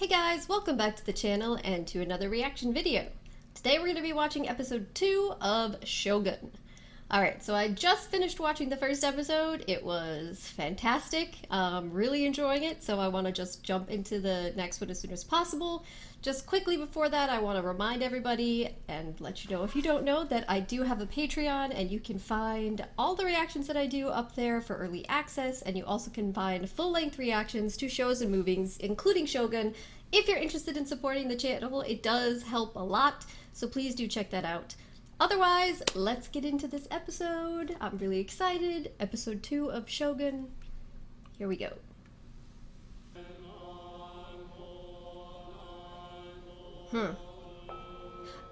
Hey guys, welcome back to the channel and to another reaction video. Today we're going to be watching episode 2 of Shōgun. Alright, so I just finished watching the first episode. It was fantastic. Really enjoying it, so I want to just jump into the next one as soon as possible. Just quickly before that, I want to remind everybody and let you know, if you don't know, that I do have a Patreon, and you can find all the reactions that I do up there for early access, and you also can find full-length reactions to shows and movies, including Shōgun. If you're interested in supporting the channel, it does help a lot, so please do check that out. Otherwise, let's get into this episode. I'm really excited. Episode 2 of Shōgun. Here we go.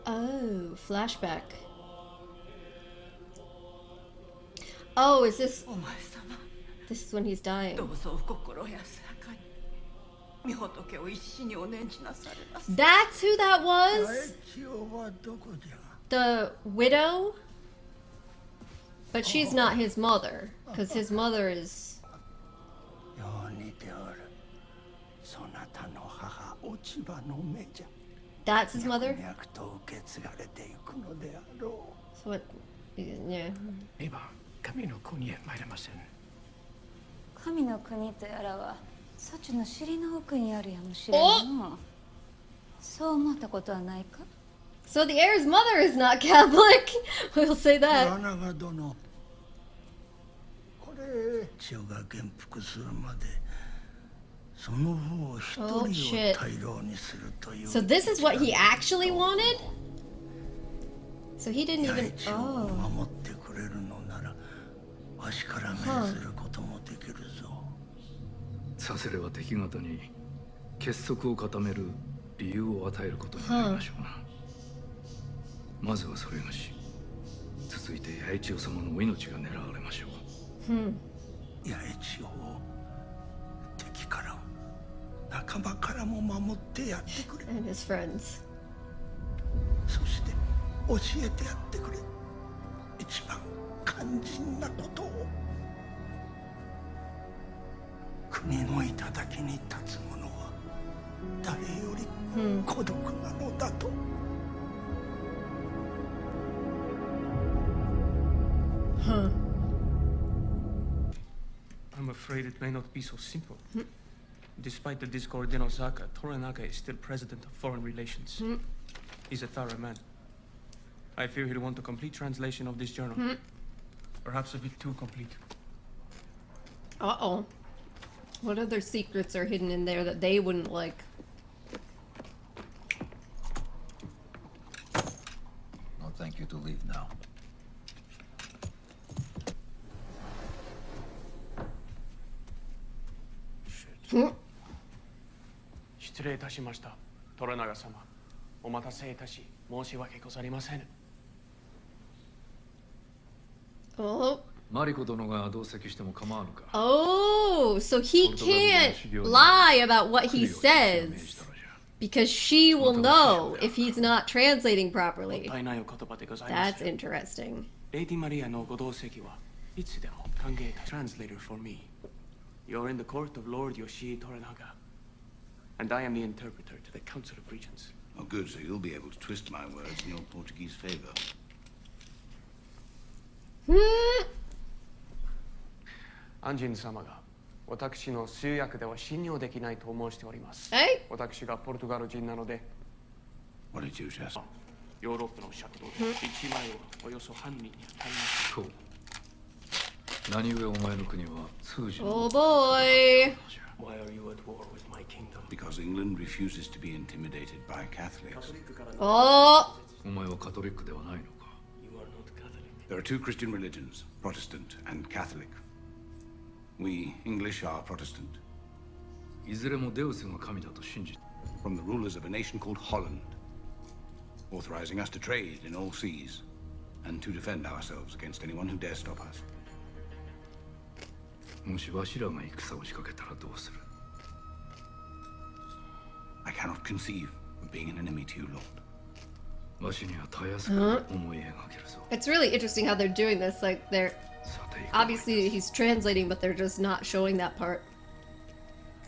Oh, flashback. Oh, is this... This is when he's dying. That's who that was? The widow? But she's not his mother, because his mother is... That's his mother? So what? Yeah. So the heir's mother is not Catholic. We'll say that. Oh shit. So this is what he actually wanted? So he didn't even... Oh. Huh. And his friends. I'm afraid it may not be so simple. Despite the discord in Osaka, Toranaga is still president of foreign relations. He's a thorough man. I fear he'll want a complete translation of this journal. Perhaps a bit too complete. Uh-oh. What other secrets are hidden in there that they wouldn't like? No, thank you to leave now. Shit. 失礼いたしました。Toranaga様。お待たせいたし、申し訳ございません。Oh. Oh, Oh, so he can't lie about what he says because she will know if he's not translating properly. That's interesting. Lady Maria no godoseki wa itsu demo kangeita translator for me. You're in the court of Lord Yoshii Toranaga, and I am the interpreter to the Council of Regents. Oh, good, so you'll be able to twist my words in your Portuguese favor. Anjin sama ga watakushi no suyaku de wa shinryou dekinai to omoshite orimasu. Hey? Watakushi ga Portugal jin nanode. What did you say? Europe no shakudo de 1枚をおよそ半人に与えます。 Oh boy. Why are you at war with my kingdom? Because England refuses to be intimidated by Catholics. Oh. You are not Catholic. There are two Christian religions, Protestant and Catholic. We English are Protestant. From the rulers of a nation called Holland, authorizing us to trade in all seas and to defend ourselves against anyone who dares stop us. I cannot conceive of being an enemy to you, Lord. It's really interesting how they're doing this. Like, they're obviously he's translating, but they're just not showing that part.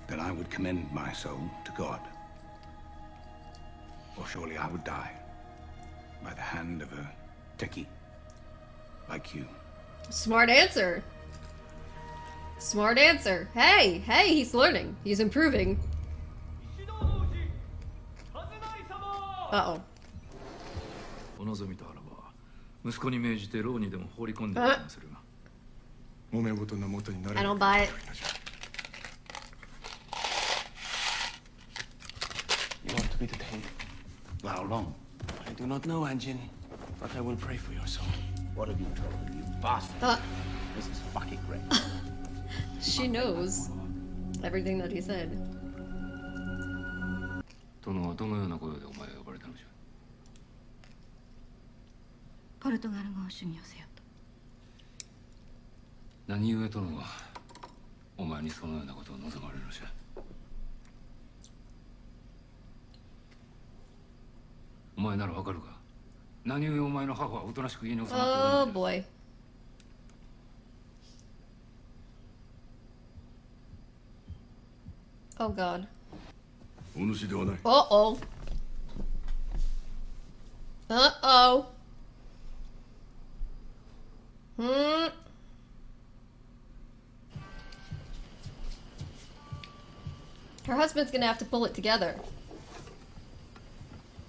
Then I would commend my soul to God. or surely I would die by the hand of a techie like you. Smart answer. Smart answer. Hey, he's learning. He's improving. Uh-oh. お望みとあらば息子に命じて牢にでも放り込んでみまするが。揉め事の元になる。 I don't buy it. You are to be detained. For how long? I do not know, Anjin, but I will pray for your soul. What have you told her, you bastard? This is fucking great. She knows everything that he said. 殿はどのようなご用でお前が呼ばれたのじゃ。ポルトガル語を修行せよと。何故殿はお前にそのようなことを望まれるのじゃ。お前ならわかるか。何故お前の母はおとなしく家に収まっておる Oh のじゃ。 boy. Oh god. お主ではない。 Uh-oh. Uh-oh. Her husband's gonna have to pull it together.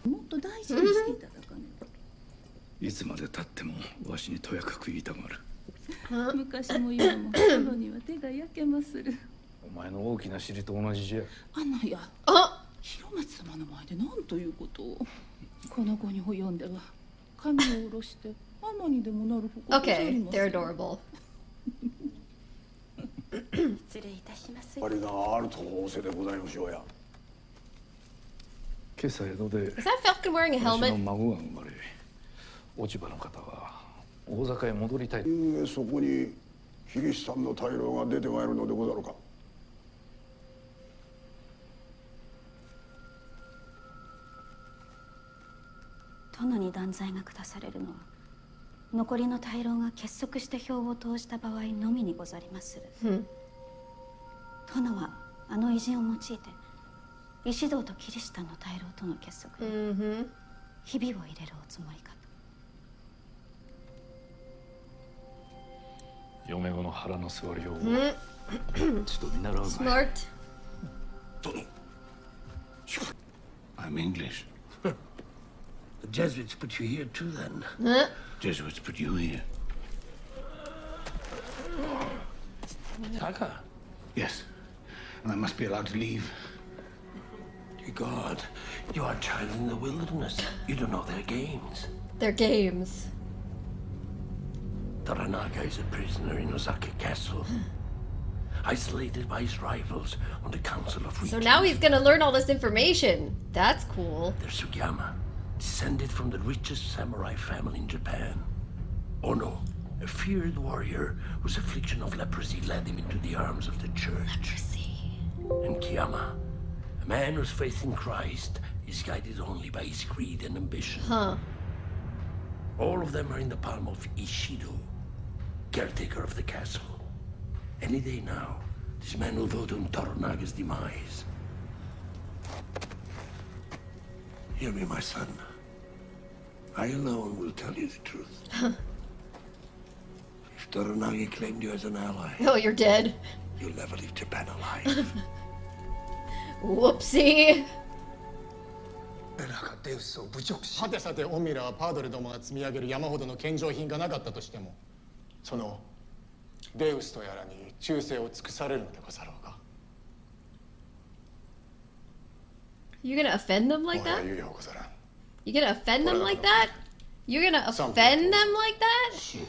もっと大事にしていただかねいつまで経ってもわしにとやかく言いたがる。と。昔も今も殿には手が焼けまする。お前の大きな尻と同じじゃ。アナや Oh! 広松様の前で何ということを。この子に及んでは髪を下ろして尼にでもなるほかござり Okay, ませ they're ん。 adorable. 失礼いたします。あれがあると仰せでございましょうや。今朝江戸で Is that Falcon wearing a 私の helmet? 孫が生まれ、落ち葉の方は大坂へ戻りたい。そこにキリシタンの大老が出てまいるのでござるか。殿に断罪が下されるのは残りの大老が結束して票を投じた場合のみにござりまする。殿はあの偉人を用いて石堂とキリシタンの大老との結束に Mm-hmm. ひびを入れるおつもりかと。嫁子の腹の座りようを一度見習うがいい。 Smart. I'm English. The Jesuits put you here too, then. Huh? Jesuits put you here. Taka. Yes. And I must be allowed to leave. Dear God, you are a child in the wilderness. You don't know their games. Their games. Toranaga is a prisoner in Osaka Castle, isolated by his rivals on the Council of Regents. So now he's gonna learn all this information. That's cool. There's Sugiyama, descended from the richest samurai family in Japan. Ono, a feared warrior whose affliction of leprosy led him into the arms of the church. And Kiyama, a man whose faith in Christ is guided only by his greed and ambition. Huh. All of them are in the palm of Ishido, caretaker of the castle. Any day now, this man will vote on Toranaga's demise. Hear me, my son. I alone will tell you the truth. If Toranaga claimed you as an ally, Oh, you're dead. you'll never leave Japan alive. Whoopsie. はてさてオミラはパードレどもが積み上げる山ほどの献上品がなかったとしても、そのデウスとやらに忠誠を尽くされるのでござろうか。 You're gonna offend them like もはや that? 猶予ござらん。 You gonna offend them like that? You're gonna offend them like that?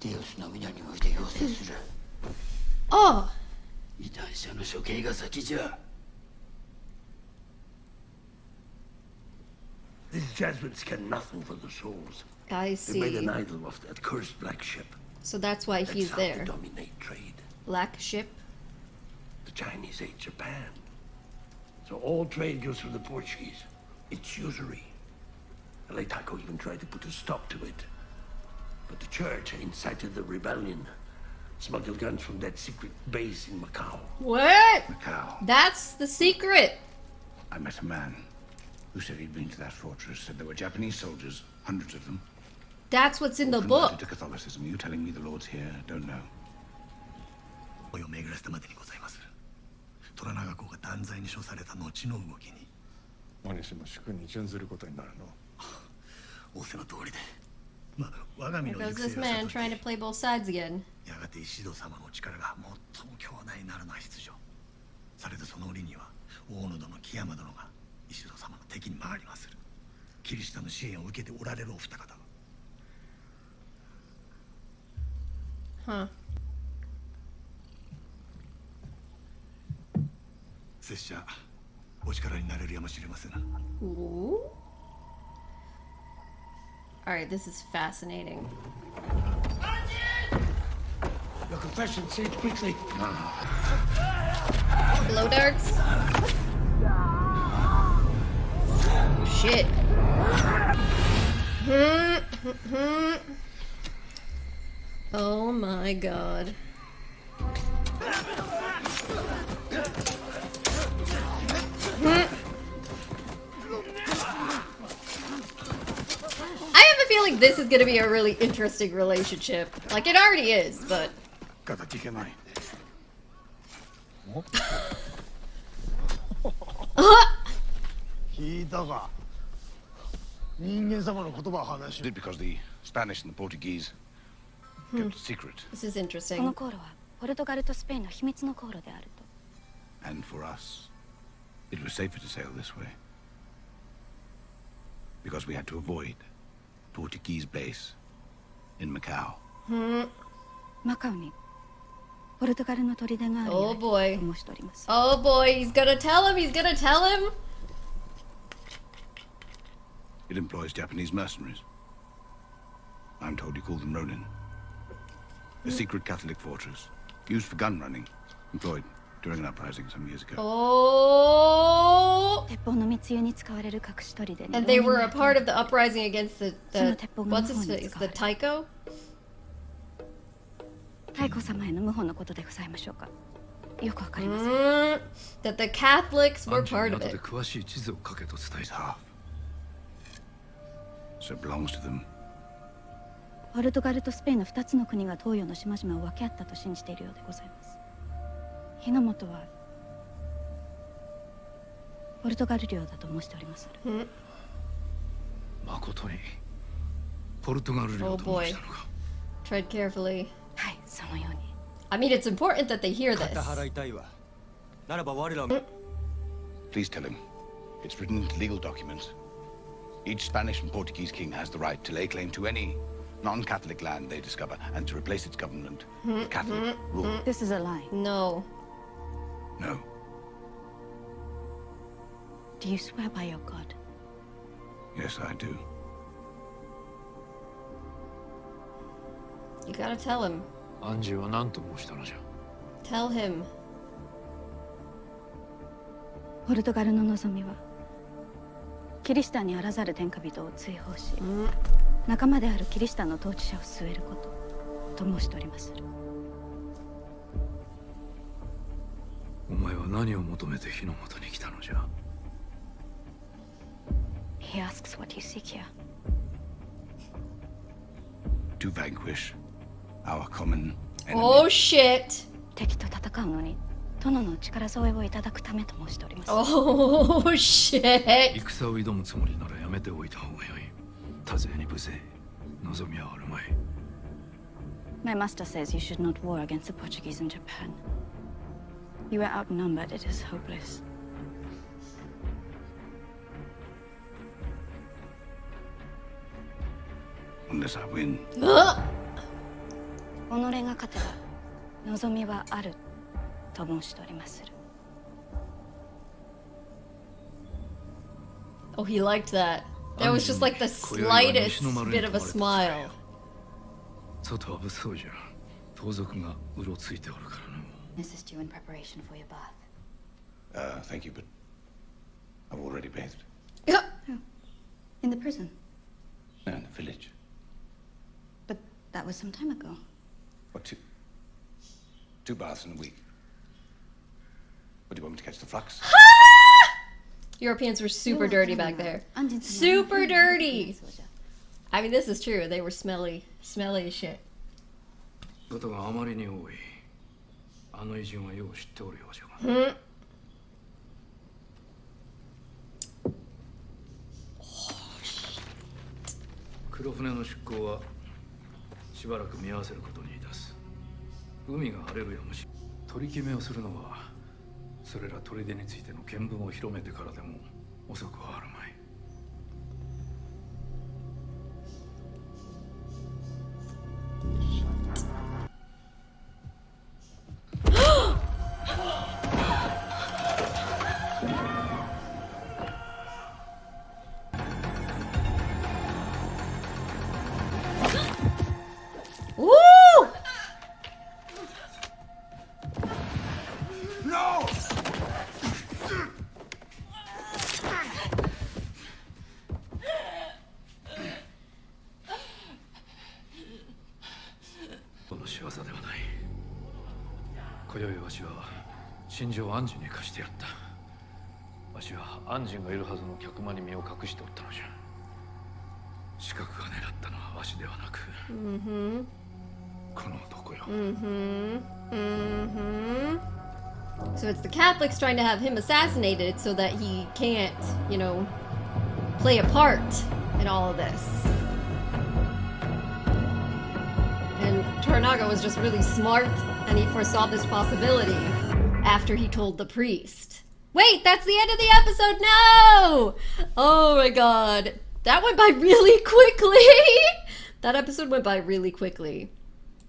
デウスの皆において要請する。 Oh, 異端者の処刑が先じゃ。These Jesuits care nothing for the souls. I They made see. an idol of that cursed black ship. So that's why That's he's how there. they dominate trade. Black ship. The Chinese hate Japan. So all trade goes through the Portuguese. It's usury. The late Taiko even tried to put a stop to it. But the church incited the rebellion. Smuggled guns from that secret base in Macau. What? Macau. That's the secret. I met a man. who said he'd been to that fortress, said there were Japanese soldiers, hundreds of them. That's what's in the converted book. to Catholicism. Are you telling me the lords here don't know? おいを巡らせたまでにございまする。虎長公が断罪に処された後の動きに。何しも主君に準ずることになるの。仰せの通りで。まあ、我が身 Here の goes 行く this 末を man 悟 trying to って play both sides again. やがて石戸様の力が最も強大なるのは必要。されどその折には大野殿木山殿が石戸様の敵に回りまする。キリシタの支援を受けておられるお二方。 Huh. 拙者お力になれるやもしれません。 Ooh. Alright, this is fascinating. Your confession, say it quickly. Blow darts? Shit. Oh my god. I have a feeling this is gonna be a really interesting relationship. Like, it already is, but... 敵いけない。聞いたか。人間様の言葉を話 Did because the Spanish and the Portuguese kept it secret, This is この interesting. 航路はポルトガルとスペインの秘密の航路であると。 and for us, it was safer to sail this way because we had to avoid Portuguese base in Macau. マカオにポルトガルの砦がある Oh よう boy. に申しております。 Oh boy, he's gonna tell him, he's gonna tell him! It employs Japanese mercenaries. I'm told you call them Ronin. A secret Catholic fortress, used for gun running, employed during an uprising some years ago. Oh! 鉄砲の密輸に使われる隠し砦に And they were a part of the uprising against the what's his その face? 鉄砲 The が日本に使われ Taiko? 太子様への謀反のことでございましょうか。よくわかりません。 That the Catholics ア were ンジュ part に of 後で it. 詳しい地図を書けと伝え It's た。 half. So it belongs to them. ポルトガルとスペインの2つの国が東洋の島々を分け合ったと信じているようでございます。火の元はポルトガル領だと申しております。誠にポルトガル領と申したのか。 Tread carefully. はい、そのように。I mean, it's important that they hear this. 払いたいわ。ならば我ら Please tell him. It's written into legal documents. Each Spanish and Portuguese king has the right to lay claim to any non-Catholic land they discover and to replace its government with Catholic rule. This is a lie. No. No. Do you swear by your God? Yes, I do. You gotta tell him. アンジュは何と申したのじゃ。 Tell him. ポルトガルの望みはキリシタンにあらざる天下人を追放し、仲間であるキリシタンの統治者を据えることと申しております。お前は何を求めて火の元に来たのじゃ。 He asks what you seek here. To vanquish our common enemy. Oh shit. 敵と戦うのに殿の力添えをいただくためと申しております。 Oh shit. 戦を挑むつもりならやめておいた方がよい。多勢に無勢。望みはあるまい。 My master says you should not war against the Portuguese in Japan. You are outnumbered, it is hopeless. Unless I win. 己が勝てば望みはあると申しておりまする。 Oh, he liked that. That was just like the slightest bit of a smile. 外は物騒じゃ。盗賊がうろついておるからの。 Assist you in preparation for your bath. Thank you, but I've already bathed. In the prison. No, in the village. But that was some time ago. What, two baths in a week? What, do you want me to catch the flux? Europeans were super dirty back there. Super dirty! I mean, this is true. They were smelly as shit. ことがあまりに多い。あの偉人はよう知っておるよ、ショガン。黒船の出港はしばらく見合わせることにいたす。海が荒れるやもし取り決めをするのはそれら砦についての見聞を広めてからでも遅くはあるまい。真珠を安心に貸してやった。わしは安心がいるはずの客間に身を隠しておったのじゃ。刺客が狙ったのはわしではなく、この男よ。So it's the Catholics trying to have him assassinated so that he can't, you know, play a part in all of this. And Toranaga was just really smart, and he foresaw this possibility after he told the priest. Wait, that's the end of the episode? No! Oh my god. That went by really quickly. That episode went by really quickly.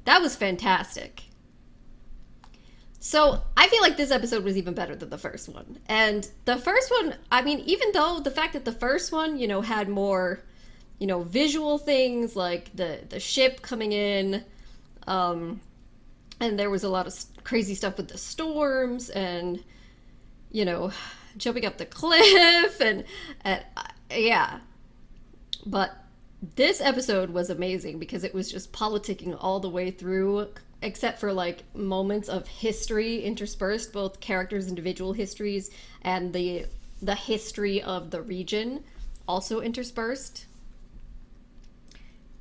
That was fantastic. So, I feel like this episode was even better than the first one. And the first one, I mean, even though the fact that the first one, you know, had more, you know, visual things like the ship coming in, and there was a lot of crazy stuff with the storms and, you know, jumping up the cliff and yeah. But this episode was amazing because it was just politicking all the way through, except for like moments of history interspersed, both characters' individual histories and the history of the region also interspersed.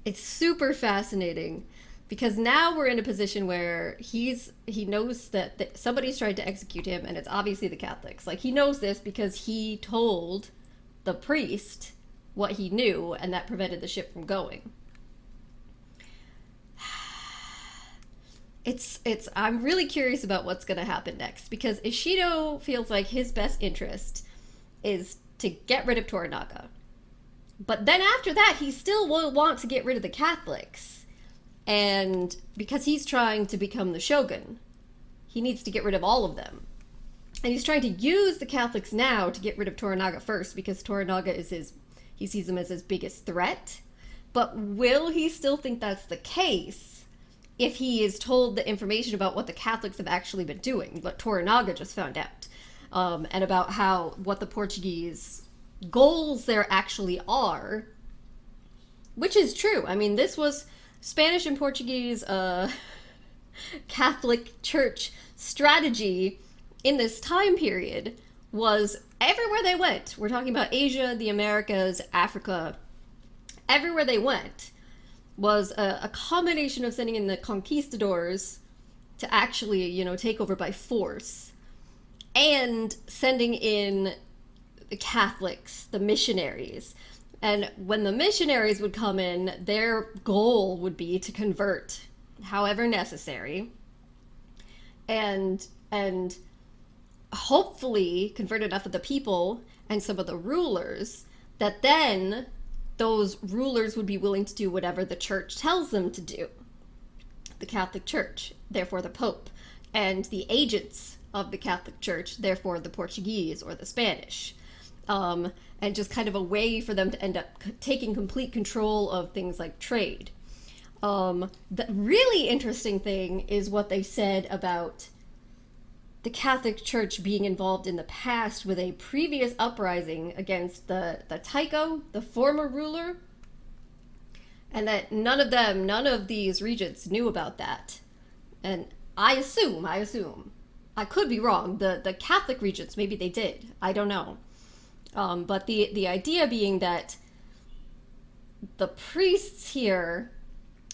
It's super fascinating. Because now we're in a position where he knows that somebody's trying to execute him, and it's obviously the Catholics. Like, he knows this because he told the priest what he knew, and that prevented the ship from going. I'm really curious about what's going to happen next, because Ishido feels like his best interest is to get rid of Toranaga. But then after that, he still will want to get rid of the Catholics. And because he's trying to become the shogun, he needs to get rid of all of them. And he's trying to use the Catholics now to get rid of Toranaga first, because Toranaga is he sees him as his biggest threat. But will he still think that's the case if he is told the information about what the Catholics have actually been doing, what Toranaga just found out, and about what the Portuguese goals there actually are, which is true. I mean, this was Spanish and Portuguese Catholic Church strategy in this time period was everywhere they went. We're talking about Asia, the Americas, Africa. Everywhere they went was a combination of sending in the conquistadors to actually, you know, take over by force, and sending in the Catholics, the missionaries. And when the missionaries would come in, their goal would be to convert, however necessary, and hopefully convert enough of the people and some of the rulers that then those rulers would be willing to do whatever the church tells them to do. The Catholic Church, therefore the Pope, and the agents of the Catholic Church, therefore the Portuguese or the Spanish. And just kind of a way for them to end up taking complete control of things like trade. The really interesting thing is what they said about the Catholic Church being involved in the past with a previous uprising against the Taiko, the former ruler, and that none of these regents knew about that. And I assume, I could be wrong, the Catholic regents, maybe they did, I don't know. But the idea being that the priests here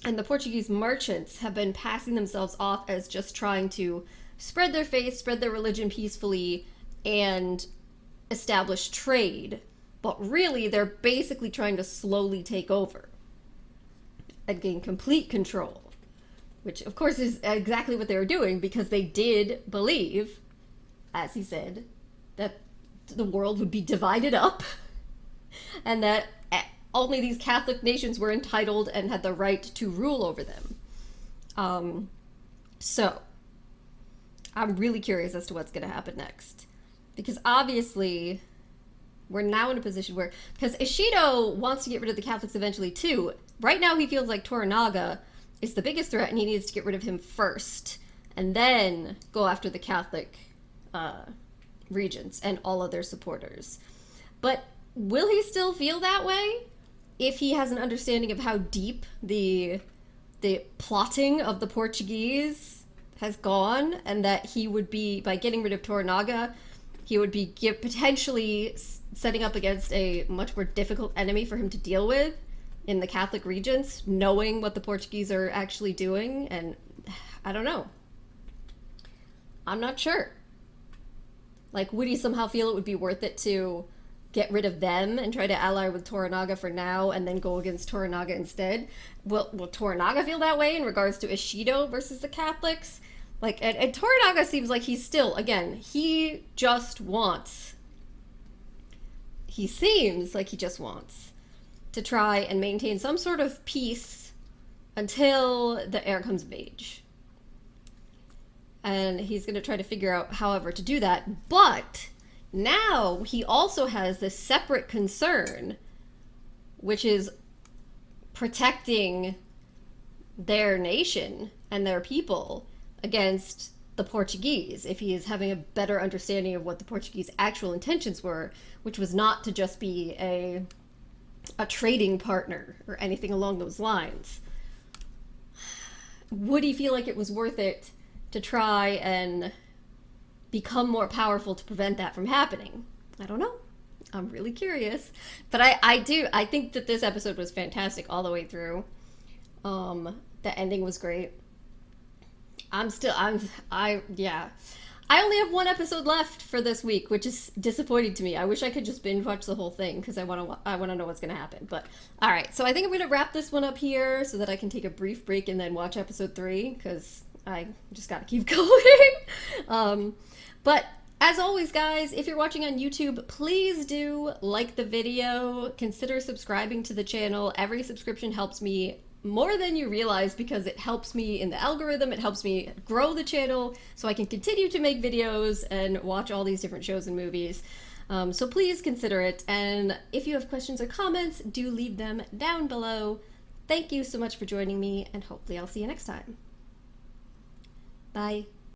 and the Portuguese merchants have been passing themselves off as just trying to spread their faith, spread their religion peacefully, and establish trade. But really, they're basically trying to slowly take over and gain complete control. Which, of course, is exactly what they were doing, because they did believe, as he said, that the world would be divided up and that only these Catholic nations were entitled and had the right to rule over them. So, I'm really curious as to what's going to happen next. Because obviously, we're now in a position where... Because Ishido wants to get rid of the Catholics eventually, too. Right now, he feels like Toranaga is the biggest threat, and he needs to get rid of him first. And then go after the Catholic regents and all of their supporters. But will he still feel that way if he has an understanding of how deep the plotting of the Portuguese has gone, and that he would be, by getting rid of Toranaga, he would be potentially setting up against a much more difficult enemy for him to deal with in the Catholic regions, knowing what the Portuguese are actually doing? And I don't know. I'm not sure. Like, would he somehow feel it would be worth it to get rid of them and try to ally with Toranaga for now and then go against Toranaga instead? Will Toranaga feel that way in regards to Ishido versus the Catholics? Like, and Toranaga seems like he's still, again, he seems like he just wants to try and maintain some sort of peace until the heir comes of age. And he's going to try to figure out however to do that. But now he also has this separate concern, which is protecting their nation and their people against the Portuguese, if he is having a better understanding of what the Portuguese actual intentions were, which was not to just be a trading partner or anything along those lines. Would he feel like it was worth it to try and become more powerful to prevent that from happening? I don't know. I'm really curious. But I think that this episode was fantastic all the way through. The ending was great. I only have one episode left for this week, which is disappointing to me. I wish I could just binge watch the whole thing because I want to know what's going to happen. But all right, so I think I'm going to wrap this one up here so that I can take a brief break and then watch episode 3 because I just got to keep going. But as always, guys, if you're watching on YouTube, please do like the video. Consider subscribing to the channel. Every subscription helps me more than you realize because it helps me in the algorithm. It helps me grow the channel so I can continue to make videos and watch all these different shows and movies. So please consider it. And if you have questions or comments, do leave them down below. Thank you so much for joining me, and hopefully I'll see you next time. Bye.